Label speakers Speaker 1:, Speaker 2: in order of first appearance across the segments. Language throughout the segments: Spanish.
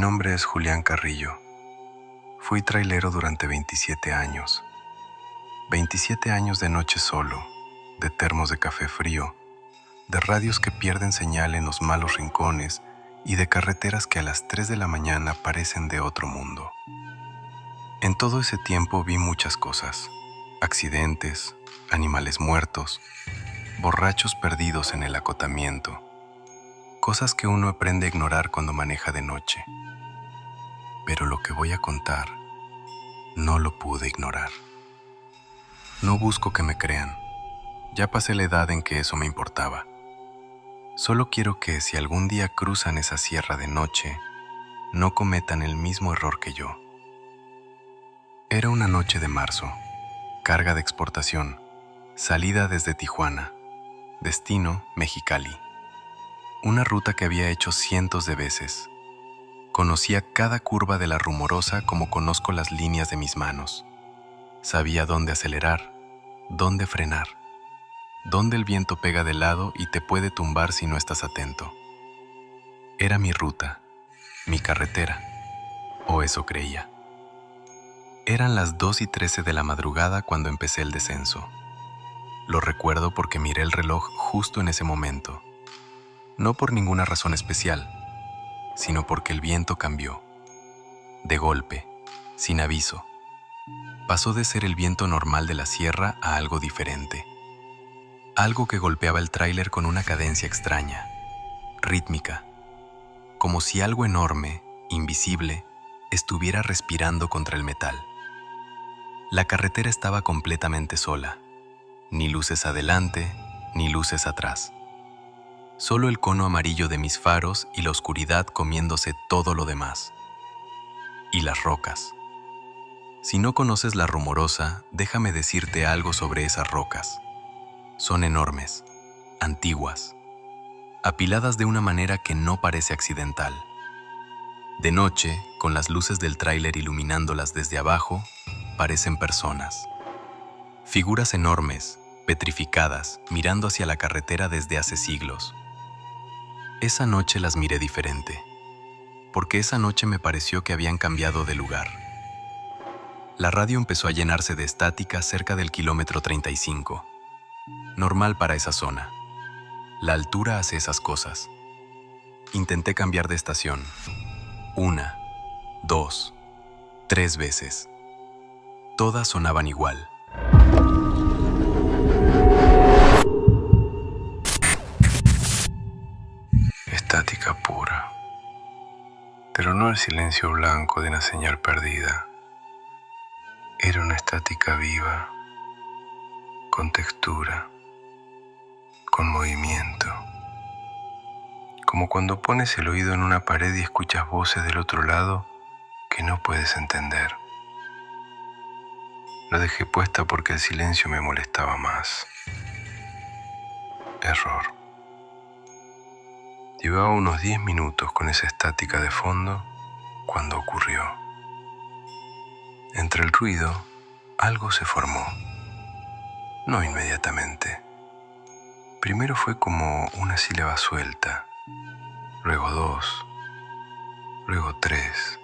Speaker 1: Mi nombre es Julián Carrillo. Fui trailero durante 27 años. 27 años de noche solo, de termos de café frío, de radios que pierden señal en los malos rincones y de carreteras que a las 3 de la mañana parecen de otro mundo. En todo ese tiempo vi muchas cosas: accidentes, animales muertos, borrachos perdidos en el acotamiento, cosas que uno aprende a ignorar cuando maneja de noche. Pero lo que voy a contar, no lo pude ignorar. No busco que me crean. Ya pasé la edad en que eso me importaba. Solo quiero que, si algún día cruzan esa sierra de noche, no cometan el mismo error que yo. Era una noche de marzo, carga de exportación, salida desde Tijuana, destino Mexicali. Una ruta que había hecho cientos de veces. Conocía cada curva de la Rumorosa como conozco las líneas de mis manos. Sabía dónde acelerar, dónde frenar, dónde el viento pega de lado y te puede tumbar si no estás atento. Era mi ruta, mi carretera, o eso creía. Eran las 2:13 de la madrugada cuando empecé el descenso. Lo recuerdo porque miré el reloj justo en ese momento. No por ninguna razón especial, sino porque el viento cambió. De golpe, sin aviso. Pasó de ser el viento normal de la sierra a algo diferente. Algo que golpeaba el tráiler con una cadencia extraña, rítmica, como si algo enorme, invisible, estuviera respirando contra el metal. La carretera estaba completamente sola, ni luces adelante, ni luces atrás. Solo el cono amarillo de mis faros y la oscuridad comiéndose todo lo demás. Y las rocas. Si no conoces la Rumorosa, déjame decirte algo sobre esas rocas. Son enormes, antiguas, apiladas de una manera que no parece accidental. De noche, con las luces del tráiler iluminándolas desde abajo, parecen personas. Figuras enormes, petrificadas, mirando hacia la carretera desde hace siglos. Esa noche las miré diferente, porque esa noche me pareció que habían cambiado de lugar. La radio empezó a llenarse de estática cerca del kilómetro 35. Normal para esa zona. La altura hace esas cosas. Intenté cambiar de estación. 1, 2, 3 veces. Todas sonaban igual. Estática pura. Pero no el silencio blanco de una señal perdida. Era una estática viva, con textura, con movimiento. Como cuando pones el oído en una pared y escuchas voces del otro lado que no puedes entender. La dejé puesta porque el silencio me molestaba más. Error. Llevaba unos 10 minutos con esa estática de fondo cuando ocurrió. Entre el ruido, algo se formó. No inmediatamente. Primero fue como una sílaba suelta, luego 2, luego 3,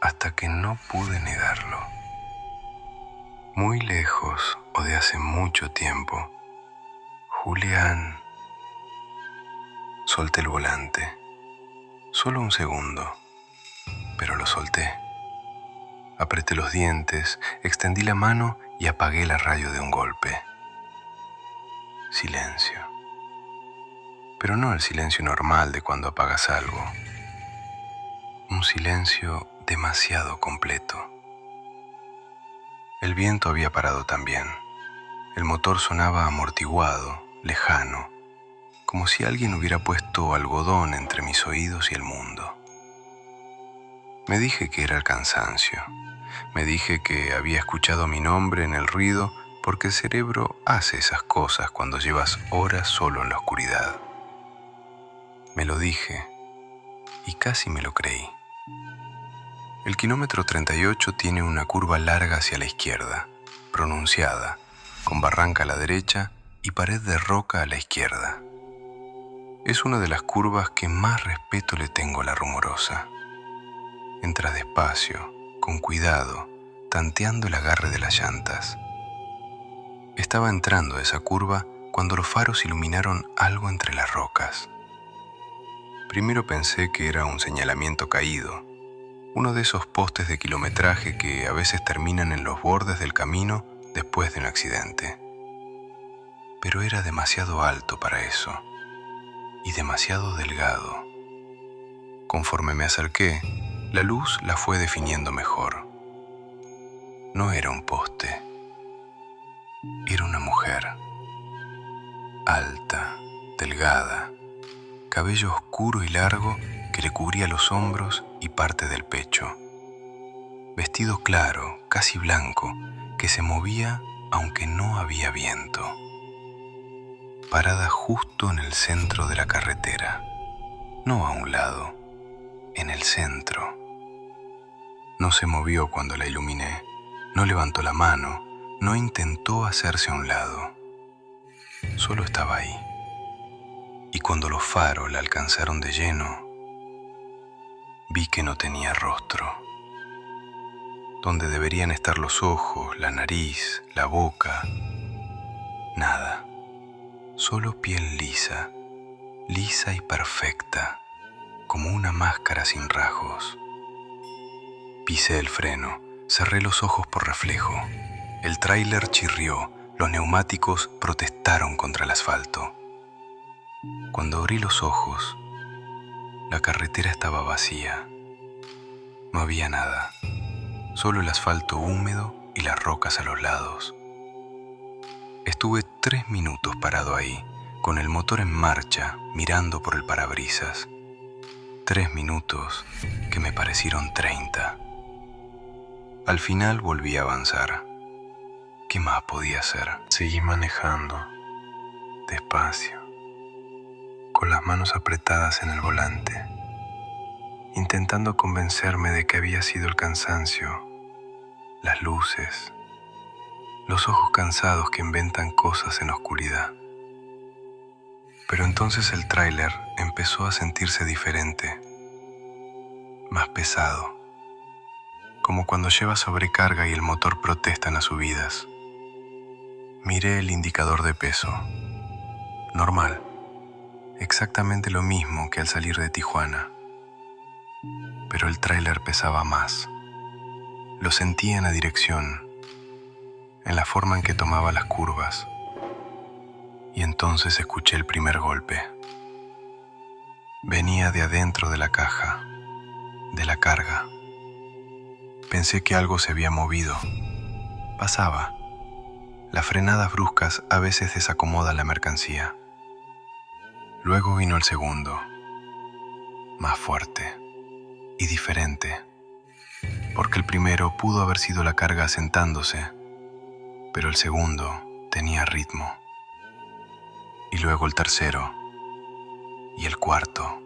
Speaker 1: hasta que no pude negarlo. Muy lejos o de hace mucho tiempo, Julián. Solté el volante. Solo un segundo, pero lo solté. Apreté los dientes, extendí la mano y apagué la radio de un golpe. Silencio. Pero no el silencio normal de cuando apagas algo. Un silencio demasiado completo. El viento había parado también. El motor sonaba amortiguado, lejano, como si alguien hubiera puesto algodón entre mis oídos y el mundo. Me dije que era el cansancio. Me dije que había escuchado mi nombre en el ruido porque el cerebro hace esas cosas cuando llevas horas solo en la oscuridad. Me lo dije y casi me lo creí. El kilómetro 38 tiene una curva larga hacia la izquierda, pronunciada, con barranca a la derecha y pared de roca a la izquierda. Es una de las curvas que más respeto le tengo a la Rumorosa. Entra despacio, con cuidado, tanteando el agarre de las llantas. Estaba entrando a esa curva cuando los faros iluminaron algo entre las rocas. Primero pensé que era un señalamiento caído, uno de esos postes de kilometraje que a veces terminan en los bordes del camino después de un accidente. Pero era demasiado alto para eso, y demasiado delgado. Conforme me acerqué, la luz la fue definiendo mejor. No era un poste, era una mujer. Alta, delgada, cabello oscuro y largo que le cubría los hombros y parte del pecho. Vestido claro, casi blanco, que se movía aunque no había viento. Parada justo en el centro de la carretera, no a un lado, en el centro. No se movió cuando la iluminé, no levantó la mano, no intentó hacerse a un lado. Solo estaba ahí. Y cuando los faros la alcanzaron de lleno, vi que no tenía rostro. Donde deberían estar los ojos, la nariz, la boca, nada. Solo piel lisa, lisa y perfecta, como una máscara sin rasgos. Pisé el freno, cerré los ojos por reflejo. El tráiler chirrió, los neumáticos protestaron contra el asfalto. Cuando abrí los ojos, la carretera estaba vacía. No había nada, solo el asfalto húmedo y las rocas a los lados. Estuve 3 minutos parado ahí, con el motor en marcha, mirando por el parabrisas. 3 minutos que me parecieron 30. Al final volví a avanzar. ¿Qué más podía hacer? Seguí manejando, despacio, con las manos apretadas en el volante, intentando convencerme de que había sido el cansancio, las luces, los ojos cansados que inventan cosas en la oscuridad. Pero entonces el tráiler empezó a sentirse diferente, más pesado, como cuando lleva sobrecarga y el motor protesta en las subidas. Miré el indicador de peso. Normal, exactamente lo mismo que al salir de Tijuana. Pero el tráiler pesaba más. Lo sentía en la dirección, en la forma en que tomaba las curvas. Y entonces escuché el primer golpe. Venía de adentro de la caja, de la carga. Pensé que algo se había movido. Pasaba. Las frenadas bruscas a veces desacomodan la mercancía. Luego vino el segundo, más fuerte y diferente, porque el primero pudo haber sido la carga asentándose, pero el segundo tenía ritmo. Y luego el tercero, y el cuarto,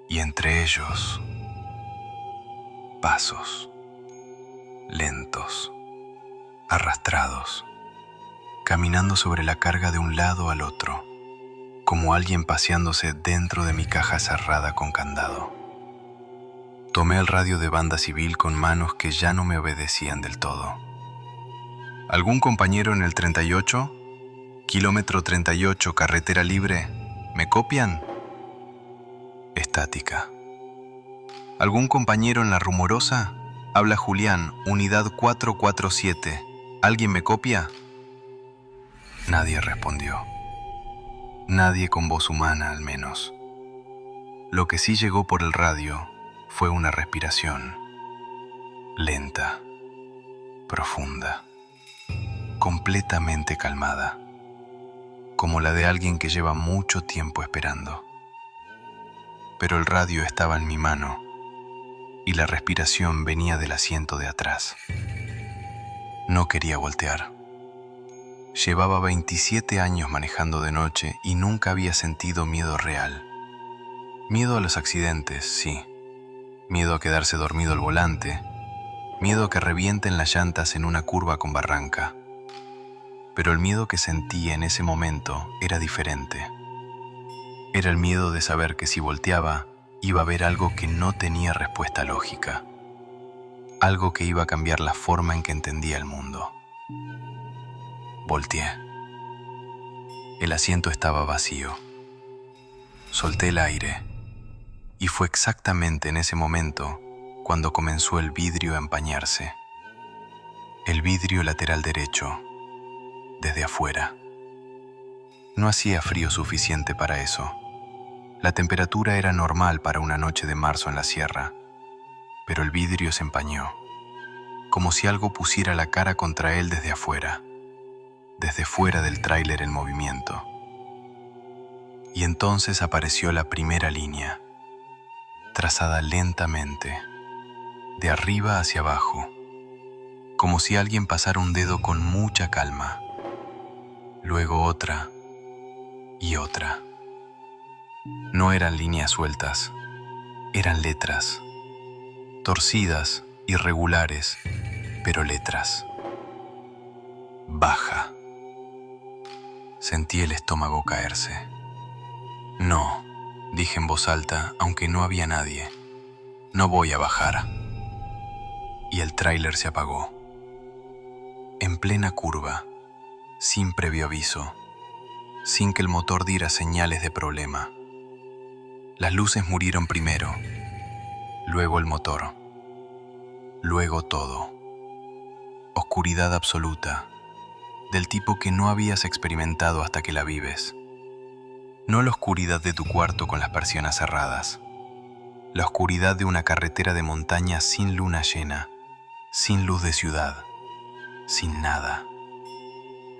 Speaker 1: y entre ellos, pasos, lentos, arrastrados, caminando sobre la carga de un lado al otro, como alguien paseándose dentro de mi caja cerrada con candado. Tomé el radio de banda civil con manos que ya no me obedecían del todo. ¿Algún compañero en el 38? Kilómetro 38, carretera libre. ¿Me copian? Estática. ¿Algún compañero en la Rumorosa? Habla Julián, unidad 447. ¿Alguien me copia? Nadie respondió. Nadie con voz humana, al menos. Lo que sí llegó por el radio fue una respiración. Lenta, profunda, completamente calmada, como la de alguien que lleva mucho tiempo esperando. Pero el radio estaba en mi mano y la respiración venía del asiento de atrás. No quería voltear. Llevaba 27 años manejando de noche y nunca había sentido miedo real. Miedo a los accidentes, sí. Miedo a quedarse dormido al volante. Miedo a que revienten las llantas en una curva con barranca. Pero el miedo que sentía en ese momento era diferente. Era el miedo de saber que si volteaba, iba a ver algo que no tenía respuesta lógica. Algo que iba a cambiar la forma en que entendía el mundo. Volteé. El asiento estaba vacío. Solté el aire y fue exactamente en ese momento cuando comenzó el vidrio a empañarse. El vidrio lateral derecho, desde afuera. No hacía frío suficiente para eso. La temperatura era normal para una noche de marzo en la sierra, pero el vidrio se empañó, como si algo pusiera la cara contra él desde afuera, desde fuera del tráiler en movimiento. Y entonces apareció la primera línea, trazada lentamente, de arriba hacia abajo, como si alguien pasara un dedo con mucha calma, luego otra y otra. No eran líneas sueltas, eran letras, torcidas, irregulares, pero letras. Baja. Sentí el estómago caerse. No, dije en voz alta, aunque no había nadie. No voy a bajar. Y el tráiler se apagó. En plena curva, sin previo aviso, sin que el motor diera señales de problema. Las luces murieron primero, luego el motor, luego todo. Oscuridad absoluta, del tipo que no habías experimentado hasta que la vives. No la oscuridad de tu cuarto con las persianas cerradas, la oscuridad de una carretera de montaña sin luna llena, sin luz de ciudad, sin nada.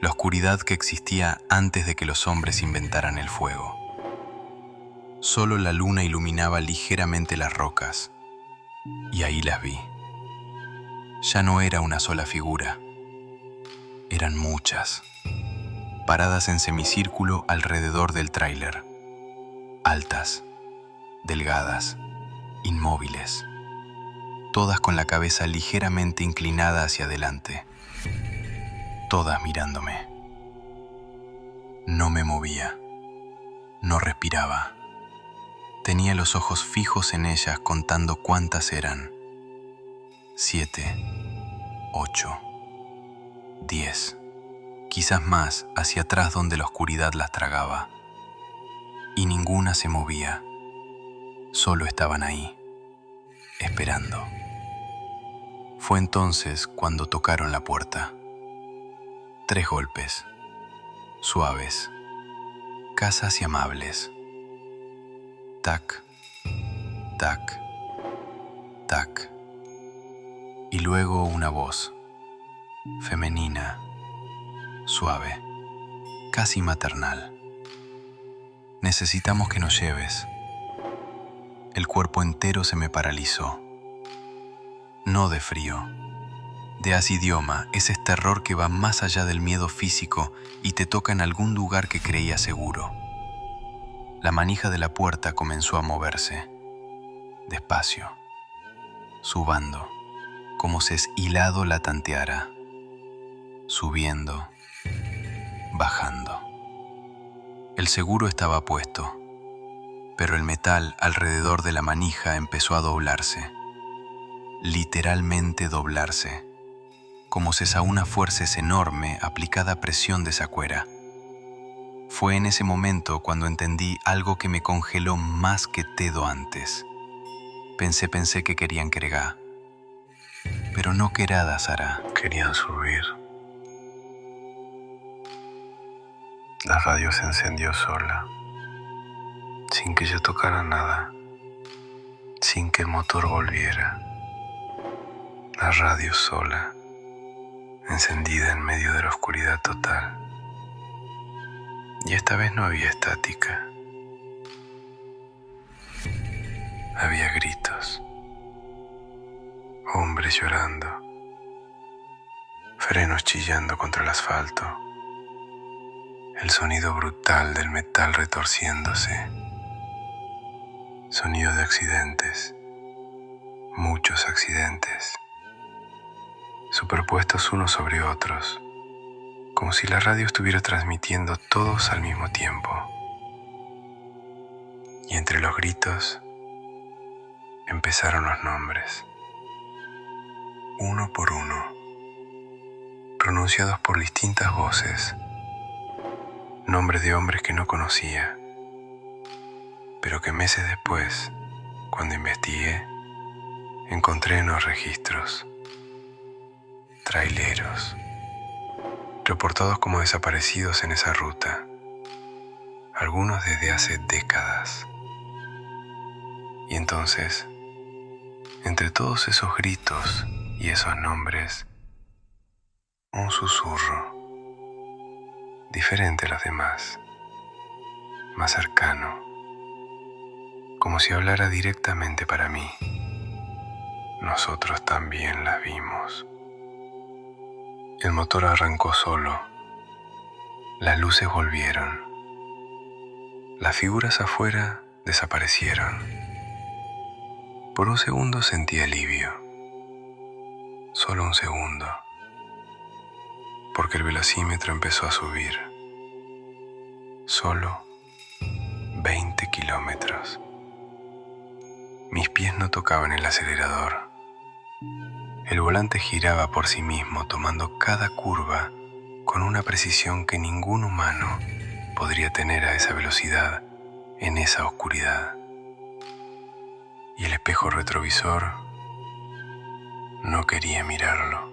Speaker 1: La oscuridad que existía antes de que los hombres inventaran el fuego. Solo la luna iluminaba ligeramente las rocas, y ahí las vi. Ya no era una sola figura, eran muchas, paradas en semicírculo alrededor del tráiler, altas, delgadas, inmóviles, todas con la cabeza ligeramente inclinada hacia adelante, todas mirándome. No me movía, no respiraba. Tenía los ojos fijos en ellas contando cuántas eran. 7, 8, 10, quizás más hacia atrás donde la oscuridad las tragaba. Y ninguna se movía, solo estaban ahí, esperando. Fue entonces cuando tocaron la puerta. 3 golpes, suaves, casas y amables. Tac, tac, tac. Y luego una voz, femenina, suave, casi maternal. Necesitamos que nos lleves. El cuerpo entero se me paralizó. No de frío, de asidioma, ese terror que va más allá del miedo físico y te toca en algún lugar que creía seguro. La manija de la puerta comenzó a moverse, despacio, subando, como si hilado la tanteara, subiendo, bajando. El seguro estaba puesto, pero el metal alrededor de la manija empezó a doblarse, literalmente doblarse, como si a una fuerza enorme aplicada a presión de sacuera. Fue en ese momento cuando entendí algo que me congeló más que Tedo antes. Pensé que querían queregá, pero no querada, Sara. Querían subir. La radio se encendió sola, sin que yo tocara nada, sin que el motor volviera. La radio sola, encendida en medio de la oscuridad total. Y esta vez no había estática. Había gritos, hombres llorando, frenos chillando contra el asfalto, el sonido brutal del metal retorciéndose, sonido de accidentes, muchos accidentes, superpuestos unos sobre otros, como si la radio estuviera transmitiendo todos al mismo tiempo. Y entre los gritos empezaron los nombres, uno por uno, pronunciados por distintas voces, nombres de hombres que no conocía, pero que meses después, cuando investigué, encontré en los registros. Traileros, reportados como desaparecidos en esa ruta, algunos desde hace décadas. Y entonces, entre todos esos gritos y esos nombres, un susurro, diferente a los demás, más cercano, como si hablara directamente para mí. Nosotros también las vimos. El motor arrancó solo, las luces volvieron, las figuras afuera desaparecieron. Por un segundo sentí alivio, solo un segundo, porque el velocímetro empezó a subir, solo 20 kilómetros. Mis pies no tocaban el acelerador. El volante giraba por sí mismo, tomando cada curva con una precisión que ningún humano podría tener a esa velocidad en esa oscuridad. Y el espejo retrovisor no quería mirarlo,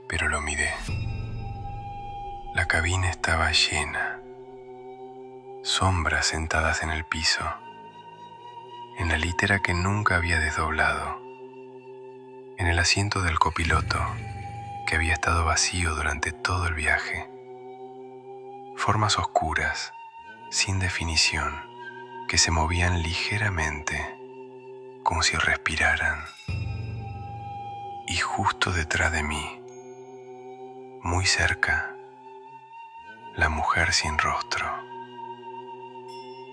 Speaker 1: pero lo miré. La cabina estaba llena, sombras sentadas en el piso, en la litera que nunca había desdoblado, en el asiento del copiloto que había estado vacío durante todo el viaje. Formas oscuras, sin definición, que se movían ligeramente, como si respiraran. Y justo detrás de mí, muy cerca, la mujer sin rostro.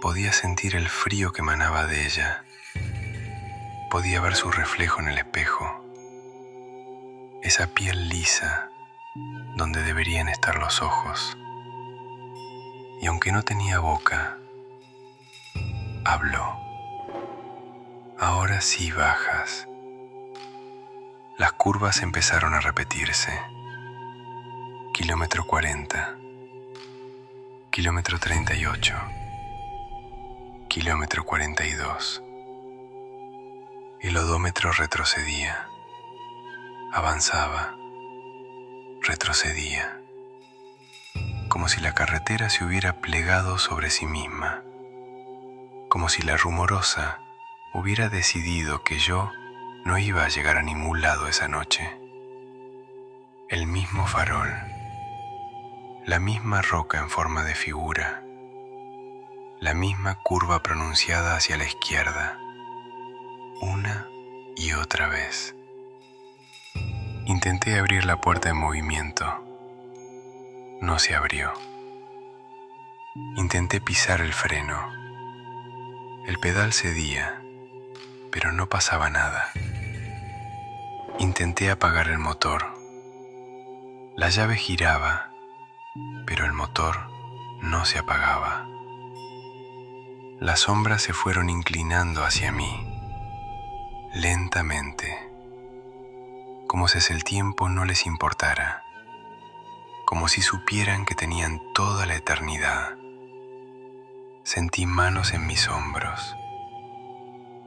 Speaker 1: Podía sentir el frío que emanaba de ella. Podía ver su reflejo en el espejo. Esa piel lisa, donde deberían estar los ojos. Y aunque no tenía boca, habló. Ahora sí bajas. Las curvas empezaron a repetirse. Kilómetro 40. Kilómetro 38. Kilómetro 42. El odómetro retrocedía. Avanzaba. Retrocedía. Como si la carretera se hubiera plegado sobre sí misma. Como si la rumorosa hubiera decidido que yo no iba a llegar a ningún lado esa noche. El mismo farol, la misma roca en forma de figura, la misma curva pronunciada hacia la izquierda, una y otra vez. Intenté abrir la puerta en movimiento. No se abrió. Intenté pisar el freno. El pedal cedía, pero no pasaba nada. Intenté apagar el motor. La llave giraba, pero el motor no se apagaba. Las sombras se fueron inclinando hacia mí, lentamente, como si el tiempo no les importara, como si supieran que tenían toda la eternidad. Sentí manos en mis hombros,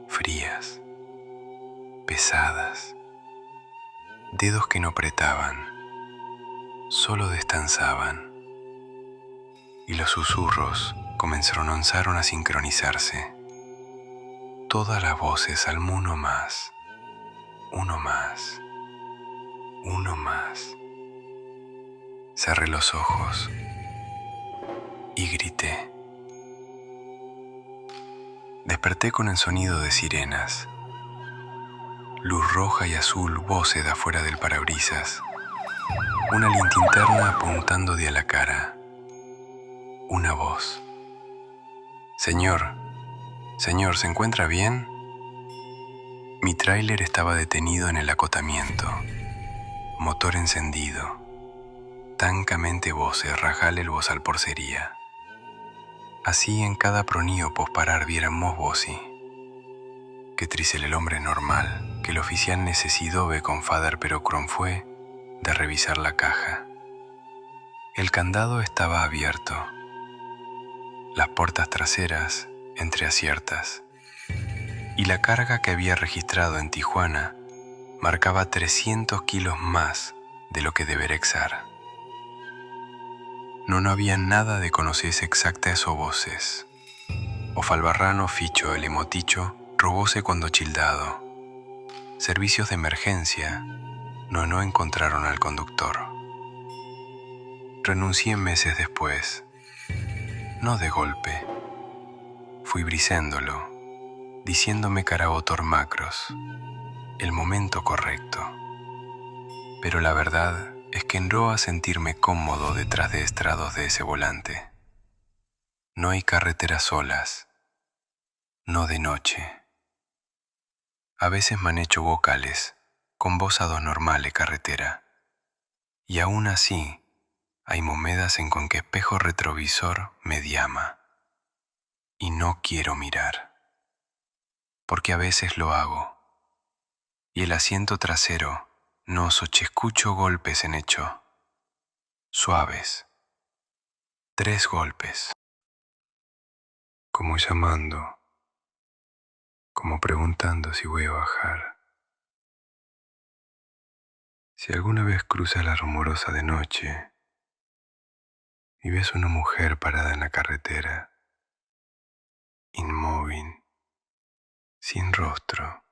Speaker 1: frías, pesadas, dedos que no apretaban, solo descansaban, y los susurros comenzaron a sincronizarse. Todas las voces al uno más, uno más, uno más. Cerré los ojos y grité. Desperté con el sonido de sirenas, luz roja y azul bóseda afuera del parabrisas, una linterna apuntando de a la cara, una voz. Señor, ¿se encuentra bien? Mi tráiler estaba detenido en el acotamiento, motor encendido, tancamente voces, rajale el bozal porcería. Así en cada pronío posparar viéramos voci, que trisel el hombre normal, que el oficial necesitó ve con fader pero cron fue de revisar la caja. El candado estaba abierto, las puertas traseras entreabiertas, y la carga que había registrado en Tijuana marcaba 300 kilos más de lo que deberá exar. No había nada de conocerse exacta esos voces. O falbarrano ficho el emoticho robóse cuando childado. Servicios de emergencia no encontraron al conductor. Renuncié meses después, no de golpe. Fui briséndolo, diciéndome carabotor macros, el momento correcto. Pero la verdad es que entró a sentirme cómodo detrás de estrados de ese volante. No hay carreteras solas, no de noche. A veces manecho vocales, con voz a dos normales carretera. Y aún así, hay monedas en con que espejo retrovisor me llama. Y no quiero mirar, porque a veces lo hago. Y el asiento trasero no escucho golpes en hecho. Suaves. 3 golpes. Como llamando, como preguntando si voy a bajar. Si alguna vez cruzas la rumorosa de noche y ves una mujer parada en la carretera, inmóvil, sin rostro,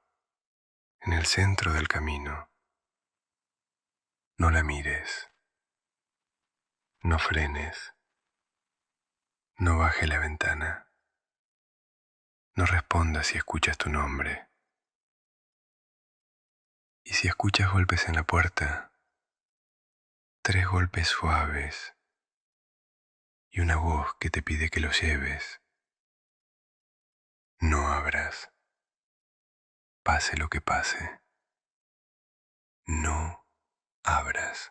Speaker 1: en el centro del camino, no la mires, no frenes, no bajes la ventana, no respondas si escuchas tu nombre. Y si escuchas golpes en la puerta, 3 golpes suaves y una voz que te pide que lo lleves, no abras. Pase lo que pase, no abras.